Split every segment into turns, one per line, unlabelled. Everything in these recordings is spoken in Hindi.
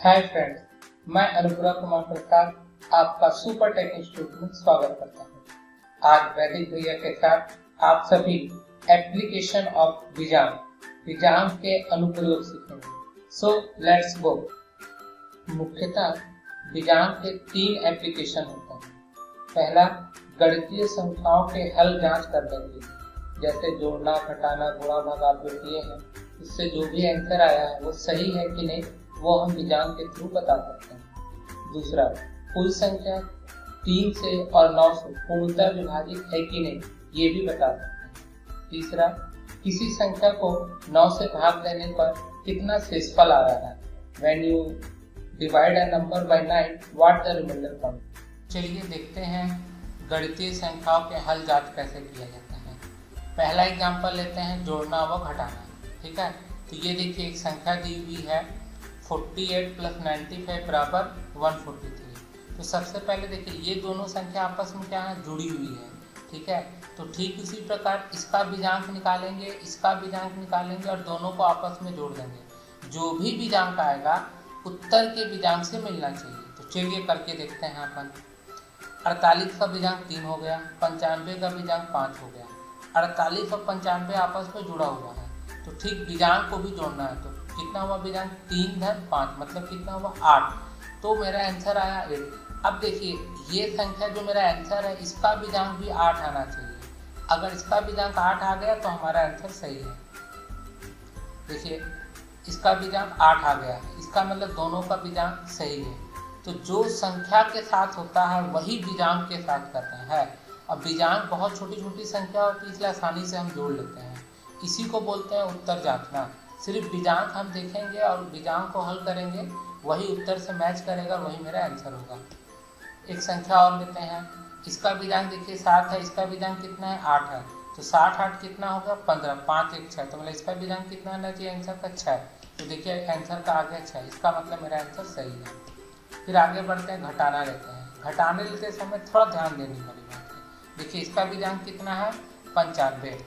हाय फ्रेंड्स, मैं अनुपुरा कुमार प्रसाद आपका सुपर टेक इंस्टीट्यूट में स्वागत करता हूं। आज वैदिक भैया के साथ आप सभी एप्लीकेशन ऑफ बीजांग के अनुप्रयोग सीखेंगे। So let's go. मुख्यतः बीजांग के 3 एप्लीकेशन होते हैं। पहला, गणितीय संख्याओं के हल जांच करने के लिए, जैसे जोड़ना, घटाना, गुणा, भाग आप जो किए हैं, इससे जो भी आंसर आया है वो सही है कि नहीं वो हम बीजांग के थ्रू बता सकते हैं। दूसरा, कुल संख्या 3 से और 9 से पूर्णतः विभाजित है कि नहीं ये भी बता सकते हैं। तीसरा, किसी संख्या को 9 से भाग देने पर कितना शेषफल आ रहा है। When you divide a number by 9, what the remainder comes? चलिए देखते हैं गणितीय संख्याओं के हल जांच कैसे किया जाता है। पहला एग्जांपल लेते हैं, जोड़ना व घटाना। ठीक है, तो ये देखिए एक संख्या दी हुई है 48 + 95 बराबर 143। तो सबसे पहले देखिए ये दोनों संख्या आपस में क्या है, जुड़ी हुई है। ठीक है, तो ठीक उसी प्रकार इसका बीजांक निकालेंगे, इसका बीजांक निकालेंगे और दोनों को आपस में जोड़ देंगे। जो भी बीजांक आएगा उत्तर के बीजांक से मिलना चाहिए। तो चलिए करके देखते हैं अपन। 48 का बीजांक 3 हो गया, 95 का बीजांक 5 हो गया। 48 और 95 आपस में जुड़ा हुआ है, तो ठीक बीजांक को भी जोड़ना है। तो कितना हुआ बीजांक, 3 + 5 मतलब कितना हुआ 8। तो मेरा आंसर आया 8। अब देखिए ये संख्या जो मेरा आंसर है इसका बीजांक भी 8 आना चाहिए। अगर इसका बीजांक 8 आ गया तो हमारा आंसर सही है। देखिए इसका बीजांक 8 आ गया, इसका मतलब दोनों का बीजांक सही है। तो जो संख्या के साथ होता है वही बीजांक के साथ करता है। अब बीजांक बहुत छोटी छोटी संख्या होती है इसलिए आसानी से हम जोड़ लेते हैं। इसी को बोलते हैं उत्तर जांचना। सिर्फ बीजांक हम देखेंगे और बीजांक को हल करेंगे, वही उत्तर से मैच करेगा, वही मेरा आंसर होगा। एक संख्या और लेते हैं, इसका बीजांक देखिए 7 है, इसका बीजांक कितना है 8 है। तो 7 8 कितना होगा 15, 5 1 6, तो मतलब इसका बीजांक कितना आना चाहिए आंसर का 6। तो देखिए आंसर का आ गया 6, इसका मतलब मेरा आंसर सही है। फिर आगे बढ़ते हैं, घटाना लेते हैं। घटाने लेते समय थोड़ा ध्यान देने वाली बात है। देखिए इसका बीजांक कितना है 95,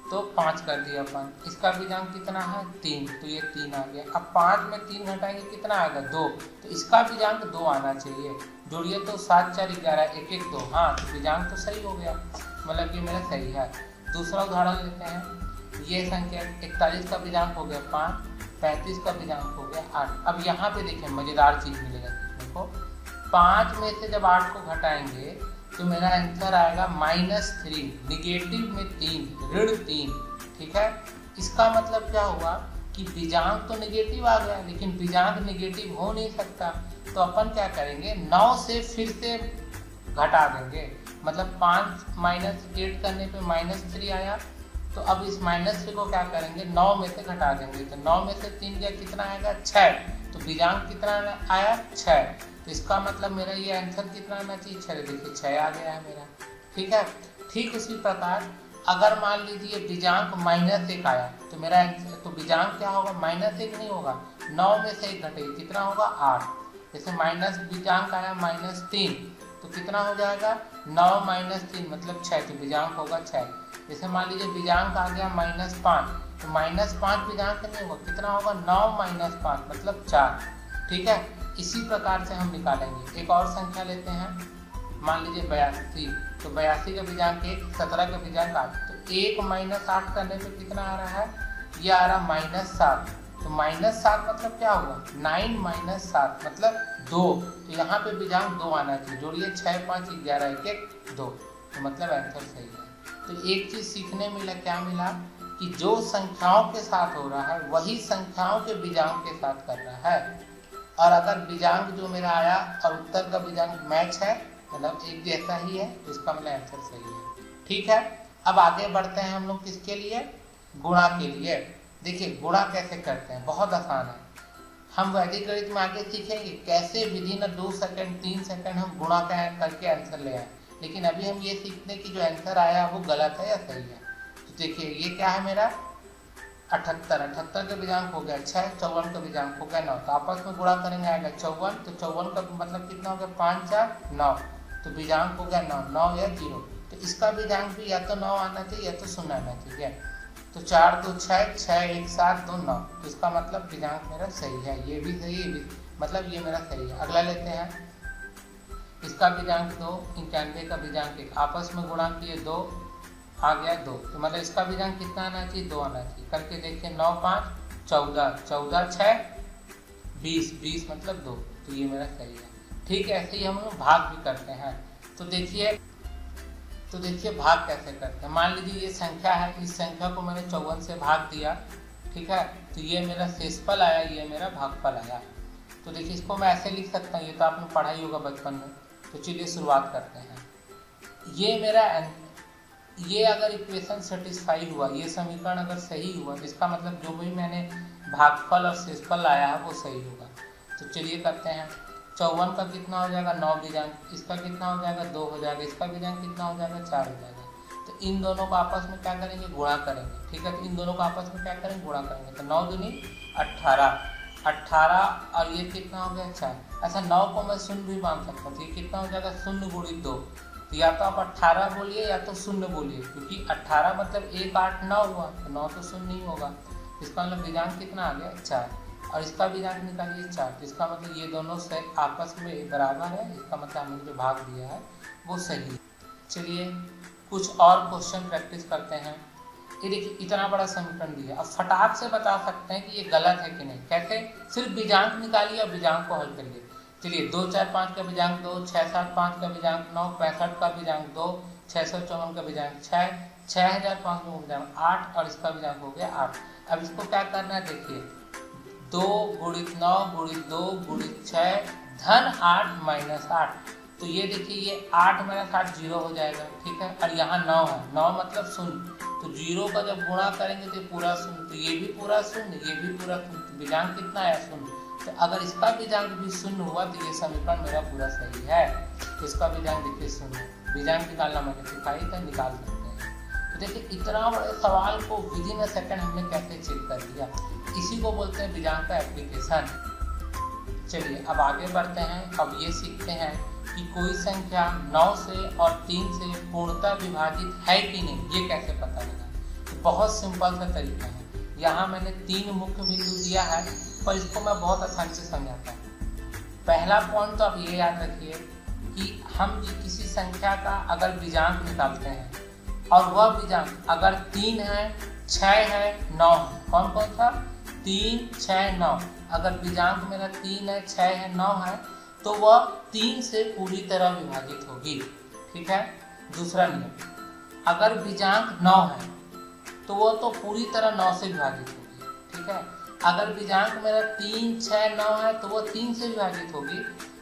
तो 5 कर दिया अपन। इसका बीजांक कितना है 3, तो ये 3 आ गया। अब 5 में 3 घटाएंगे कितना आएगा 2, तो इसका बीजांक 2 आना चाहिए। जोड़िए तो 7 4 11 1 1 2, हाँ तो बीजांक तो सही हो गया, मतलब ये मेरा सही है। दूसरा उदाहरण लेते हैं, ये संख्या 41 का बीजांक हो गया 5, 35 का बीजांक हो गया 8। अब यहाँ पे देखें मजेदार चीज मिलेगा देखो, 5 में से जब 8 को घटाएंगे तो मेरा आंसर आएगा -3, निगेटिव में 3, ऋण 3। ठीक है, इसका मतलब क्या हुआ कि बीजांक तो निगेटिव आ गया, लेकिन बीजांक निगेटिव हो नहीं सकता। तो अपन क्या करेंगे, 9 से फिर से घटा देंगे। मतलब 5 - 8 करने पे -3 आया, तो अब इस -3 को क्या करेंगे 9 में से घटा देंगे। तो 9 में से 3 गया कितना आएगा 6, तो बीजांक कितना आया 6। तो इसका मतलब मेरा ये आंसर कितना आना चाहिए 6, देखिए 6 आ गया है मेरा। ठीक है, ठीक उसी प्रकार अगर मान लीजिए बीजांक -1 आया तो मेरा आंसर, तो बीजांक क्या होगा -1 नहीं होगा, 9 में से 1 घटेगा कितना होगा 8। जैसे माइनस बीजांक आया -3, तो कितना हो जाएगा 9 - 3 मतलब 6, तो बीजांक होगा 6। जैसे मान लीजिए बीजांक आ गया -5, तो -5 बीजांक नहीं होगा, कितना होगा 9 - 5 मतलब 4। ठीक है, इसी प्रकार से हम निकालेंगे। एक और संख्या लेते हैं, मान लीजिए 82, तो 82 का बीजांक 1, 17 का बीजांक 8, तो 1 - 8 करने पे कितना आ रहा है, ये आ रहा -7। तो -7 मतलब क्या हुआ 9 - 7 मतलब 2, तो यहाँ पे बीजांक 2 आना चाहिए। जोड़िए 6 5 11 1 1 2, तो मतलब आंसर सही है। तो एक चीज सीखने मिला, क्या मिला कि जो संख्याओं के साथ हो रहा है वही संख्याओं के बीजांक के साथ कर रहा है। और अगर बीजांक जो मेरा आया और उत्तर का बीजांक मैच है, मतलब एक जैसा ही है, तो इसका मतलब आंसर सही है। ठीक है, अब आगे बढ़ते हैं हम लोग किसके लिए, गुणा के लिए। देखिए गुणा कैसे करते हैं, बहुत आसान है। हम वैदिक गणित में आगे सीखेंगे कैसे विधि न 2 सेकंड 3 सेकंड हम गुणा करके आंसर ले आए, लेकिन अभी हम ये सीखते हैं कि जो आंसर आया वो गलत है या सही है। तो देखिए ये क्या है मेरा 78 का बीजांक हो गया 6, 54 का बीजांक हो गया 9, तो आपस में गुणा करेंगे आएगा 54, तो 54 का मतलब कितना हो गया 5 4 9, तो बीजांक हो गया 9 9 या 0। तो इसका बीजांक भी या तो 9 आना चाहिए या तो 0 आना चाहिए। तो 4 2 6, 6 1 7 2 9, तो इसका मतलब भिजांक मेरा सही है। ये भी सही, ये भी, मतलब ये मेरा सही है। अगला लेते हैं, इसका भिजांक 2, 91 का भिजांक 1, आपस में गुणा किए 2 आ गया 2, तो मतलब इसका भिजांक कितना आना चाहिए? 2 आना चाहिए। करके देखिए 9 5 14, 14 6 20, 20 मतलब 2, तो ये मेरा सही है। ठीक है, ऐसे ही हम लोग भाग भी करते हैं। तो देखिए भाग कैसे करते हैं। मान लीजिए ये संख्या है, इस संख्या को मैंने 54 से भाग दिया, ठीक है, तो ये मेरा शेषफल आया, ये मेरा भागफल आया। तो देखिए इसको मैं ऐसे लिख सकता हूँ, ये तो आपने पढ़ा ही होगा बचपन में। तो चलिए शुरुआत करते हैं। ये अगर इक्वेशन सेटिस्फाई हुआ, ये समीकरण अगर सही हुआ, तो इसका मतलब जो भी मैंने भागफल और शेषफल लाया है वो सही होगा। तो चलिए करते हैं। 54 का कितना हो जाएगा? 9 भिजांक, इसका कितना हो जाएगा? 2 हो जाएगा, इसका भिजांक कितना हो जाएगा? 4 हो जाएगा। तो इन दोनों को आपस में क्या करेंगे? गुणा करेंगे। ठीक है, तो इन दोनों को आपस में क्या करेंगे? गुणा करेंगे। तो 9 दूनी 18, 18 और ये कितना हो गया? 4। ऐसा 9 को मैं शून्य भी मान सकता हूँ, तो ये कितना हो जाएगा? 0 गुणित 2। तो या तो आप 18 बोलिए या तो 0 बोलिए, क्योंकि 18 मतलब 1 8 9 हुआ, तो 9 तो 0 नहीं होगा। इसका मतलब भिजांक कितना आ गया? 4। और इसका भिजांक निकालिए 4, तो इसका मतलब ये दोनों से आपस में बराबर है, इसका मतलब हमने जो भाग दिया है वो सही है। चलिए कुछ और क्वेश्चन प्रैक्टिस करते हैं। ये देखिए इतना बड़ा समीकरण दिया, अब फटाक से बता सकते हैं कि ये गलत है कि नहीं। कैसे? सिर्फ भिजांक निकालिए और भिजांक को हल करिए। चलिए 2 4 5 का भिजांक 2, 6 7 5 का भिजांक 9, 65 का भिजांक 2, 654 का भिजांक 6, 6500 का भिजांक 8 और इसका भिजांक हो गया 8। अब इसको क्या करना है? देखिए 2 गुणित 9 गुणित 2 गुणित 6 धन 8 माइनस 8। तो ये देखिए ये 8 माइनस 8 0 हो जाएगा। ठीक है, और यहाँ 9 है, 9 मतलब शून्य, तो 0 का जब गुणा करेंगे तो पूरा शून्य, तो ये भी पूरा शून्य, ये भी पूरा शून्य, तो भिजांक कितना आया? शून्य। तो अगर इसका भिजांक भी शून्य हुआ तो ये समीकरण मेरा पूरा सही है। इसका भिजांक देखिए शून्य, भिजांक निकालना मैंने सिखाई था, निकाल सकते हैं। तो देखिए इतना बड़े सवाल को विद इन अ सेकंड हमने कैसे चेक कर दिया, इसी को बोलते हैं भिजांक का एप्लीकेशन। चलिए अब आगे बढ़ते हैं। अब ये सीखते हैं कि कोई संख्या 9 से और 3 से पूर्णतः विभाजित है कि नहीं, ये कैसे पता लगा। तो बहुत सिंपल सा तरीका है। यहाँ मैंने 3 मुख्य बिंदु दिया है, पर इसको मैं बहुत आसानी से समझाता हूँ। पहला पॉइंट तो आप ये याद रखिए कि हम किसी संख्या का अगर भिजांक निकालते हैं और वह भिजांक अगर 3 है, 6 है, 9 है, कौन कौन सा? 3 6 9। अगर भिजांक मेरा 3 है, 6 है, 9 है, तो वह 3 से पूरी तरह विभाजित होगी। ठीक है। दूसरा नियम, अगर भिजांक 9 है तो वह तो पूरी तरह 9 से विभाजित होगी। ठीक है। अगर भिजांक मेरा 3 6 9 है तो वह 3 से विभाजित होगी,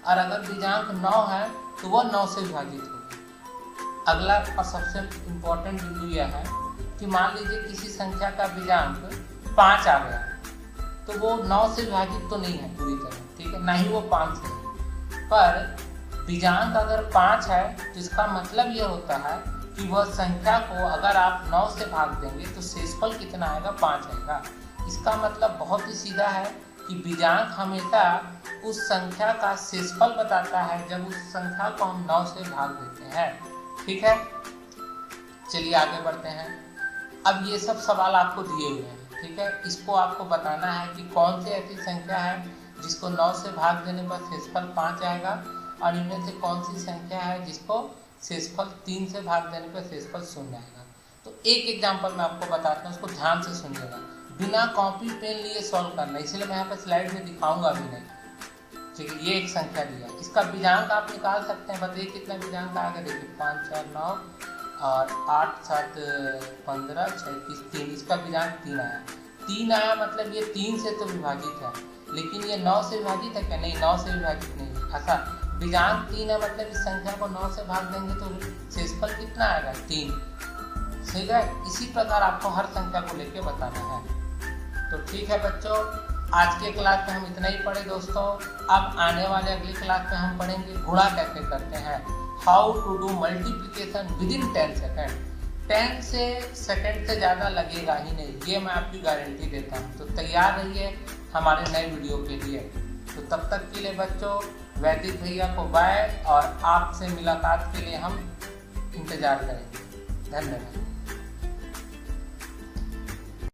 और अगर भिजांक 9 है तो वह 9 से विभाजित होगी। अगला और सबसे इम्पोर्टेंट बिंदु यह है कि मान लीजिए किसी संख्या का भिजांक 5 आ गया, तो वो 9 से विभाजित तो नहीं है पूरी तरह, ठीक है, ना ही वो 5 से। पर भिजांक अगर 5 है तो इसका मतलब ये होता है कि वह संख्या को अगर आप 9 से भाग देंगे तो शेषफल कितना आएगा? 5 आएगा। इसका मतलब बहुत ही सीधा है कि भिजांक हमेशा उस संख्या का शेषफल बताता है जब उस संख्या को हम 9 से भाग देते हैं। ठीक है। चलिए आगे बढ़ते हैं। अब ये सब सवाल आपको दिए हुए हैं, ठीक है। इसको आपको बताना है कि कौन सी ऐसी संख्या है जिसको 9 से भाग देने पर शेषफल 5 आएगा, और इनमें से कौन सी संख्या है जिसको शेषफल 3 से भाग देने पर शेषफल 0 आएगा। तो एक एग्जांपल मैं आपको बताता हूँ, उसको ध्यान से सुनिएगा, बिना कॉपी पेन लिए सॉल्व करना, इसलिए मैं यहाँ पर स्लाइड में दिखाऊंगा भी नहीं। ठीक है। ये एक संख्या दिया, इसका भिजांक आप निकाल सकते हैं। बताइए कितना भिजांक आएगा? देखिए 5 4 9 और 8 7 15 36 3, इसका भिजांक 3 आया। 3 आया मतलब ये 3 से तो विभाजित है, लेकिन ये 9 से विभाजित है क्या? नहीं, 9 से विभाजित नहीं है। ऐसा भिजांक 3 है मतलब इस संख्या को 9 से भाग देंगे तो शेषफल कितना आएगा? 3। ठीक है। इसी प्रकार आपको हर संख्या को लेके बताना है। तो ठीक है बच्चों, आज के क्लास में हम इतना ही पढ़े दोस्तों। अब आने वाले अगली क्लास में हम पढ़ेंगे गुणा कैसे करते हैं, how to do multiplication within 10 second. 10 second से ज़्यादा लगेगा ही नहीं, ये मैं आपकी गारंटी देता हूँ। तो तैयार रहिए हमारे नए वीडियो के लिए। तो तब तक के लिए बच्चों वैदिक भैया को बाय, और आपसे मुलाकात के लिए हम इंतज़ार करेंगे। धन्यवाद।